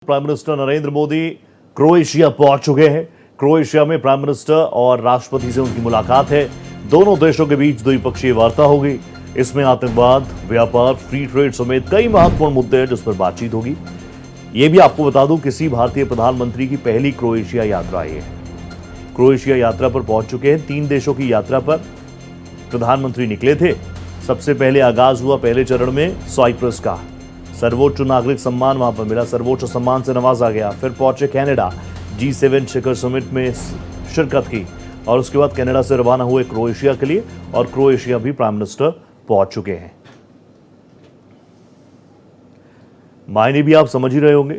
Prime minister Narendra Modi Croatia पहुंच चुके हैं। क्रोएशिया में प्राइम मिनिस्टर और राष्ट्रपति से उनकी मुलाकात है। दोनों देशों के बीच द्विपक्षीय वार्ता होगी। इसमें आतंकवाद, व्यापार, फ्री ट्रेड समेत कई महत्वपूर्ण मुद्दे हैं जिस पर बातचीत होगी। ये भी आपको बता दूं, किसी भारतीय प्रधानमंत्री की पहली क्रोएशिया यात्रा है। क्रोएशिया यात्रा पर पहुंच चुके हैं। 3 देशों की यात्रा पर प्रधानमंत्री निकले थे। सबसे पहले आगाज हुआ पहले चरण में साइप्रस का। सर्वोच्च नागरिक सम्मान वहां पर मिला, सर्वोच्च सम्मान से नवाजा गया। फिर पहुंचे कनाडा, G7 शिखर समिट में शिरकत की और उसके बाद कनाडा से रवाना हुए क्रोएशिया के लिए, और क्रोएशिया भी प्राइम मिनिस्टर पहुंच चुके हैं। मायने भी आप समझ ही रहे होंगे।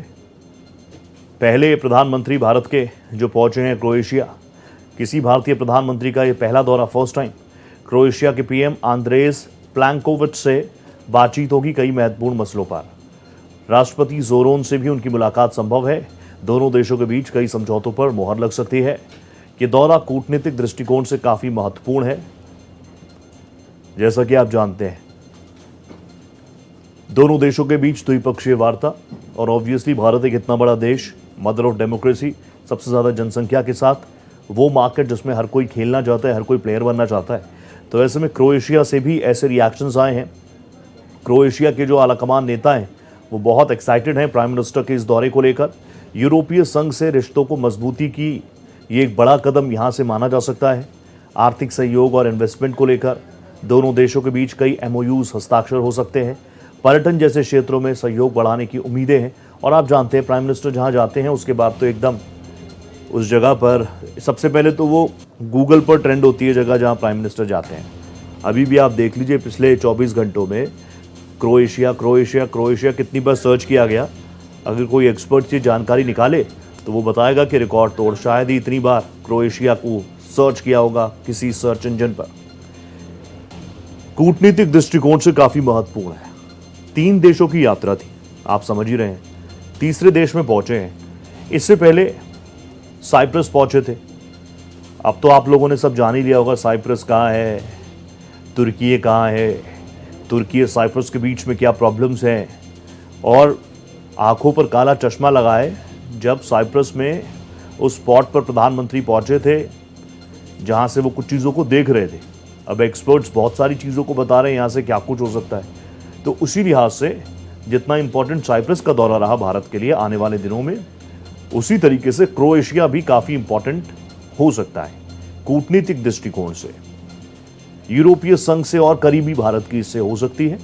पहले प्रधानमंत्री भारत के जो पहुंचे हैं क्रोएशिया, किसी भारतीय प्रधानमंत्री का यह पहला दौरा, फर्स्ट टाइम। क्रोएशिया के पीएम आंद्रेस प्लैंकोविच से बातचीत होगी कई महत्वपूर्ण मसलों पर। राष्ट्रपति जोरोन से भी उनकी मुलाकात संभव है। दोनों देशों के बीच कई समझौतों पर मुहर लग सकती है। ये दौरा कूटनीतिक दृष्टिकोण से काफी महत्वपूर्ण है। जैसा कि आप जानते हैं, दोनों देशों के बीच द्विपक्षीय वार्ता, और ऑब्वियसली भारत एक इतना बड़ा देश, मदर ऑफ डेमोक्रेसी, सबसे ज्यादा जनसंख्या के साथ वो मार्केट जिसमें हर कोई खेलना चाहता है, हर कोई प्लेयर बनना चाहता है। तो ऐसे में क्रोएशिया से भी ऐसे रिएक्शंस आए हैं। क्रोएशिया के जो आलाकमान नेता हैं वो बहुत एक्साइटेड हैं प्राइम मिनिस्टर के इस दौरे को लेकर। यूरोपीय संघ से रिश्तों को मजबूती की ये एक बड़ा कदम यहाँ से माना जा सकता है। आर्थिक सहयोग और इन्वेस्टमेंट को लेकर दोनों देशों के बीच कई MOUs हस्ताक्षर हो सकते हैं। पर्यटन जैसे क्षेत्रों में सहयोग बढ़ाने की उम्मीदें हैं। और आप जानते हैं, प्राइम मिनिस्टर जहाँ जाते हैं उसके बाद तो एकदम उस जगह पर सबसे पहले तो वो गूगल पर ट्रेंड होती है जगह जहाँ प्राइम मिनिस्टर जाते हैं। अभी भी आप देख लीजिए, पिछले 24 घंटों में क्रोएशिया क्रोएशिया क्रोएशिया कितनी बार सर्च किया गया। अगर कोई एक्सपर्ट से जानकारी निकाले तो वो बताएगा कि रिकॉर्ड तोड़, शायद ही इतनी बार क्रोएशिया को सर्च किया होगा किसी सर्च इंजन पर। कूटनीतिक दृष्टिकोण से काफी महत्वपूर्ण है। 3 देशों की यात्रा थी, आप समझ ही रहे हैं। तीसरे देश में पहुंचे हैं। इससे पहले साइप्रस पहुंचे थे। अब तो आप लोगों ने सब जान ही लिया होगा साइप्रस कहाँ है, तुर्की कहाँ है, तुर्की और साइप्रस के बीच में क्या प्रॉब्लम्स हैं। और आंखों पर काला चश्मा लगाए जब साइप्रस में उस स्पॉट पर प्रधानमंत्री पहुंचे थे जहां से वो कुछ चीज़ों को देख रहे थे। अब एक्सपर्ट्स बहुत सारी चीज़ों को बता रहे हैं यहाँ से क्या कुछ हो सकता है। तो उसी लिहाज से जितना इंपॉर्टेंट साइप्रस का दौरा रहा भारत के लिए आने वाले दिनों में, उसी तरीके से क्रोएशिया भी काफ़ी इंपॉर्टेंट हो सकता है कूटनीतिक दृष्टिकोण से। यूरोपीय संघ से और करीबी भारत की इससे हो सकती है।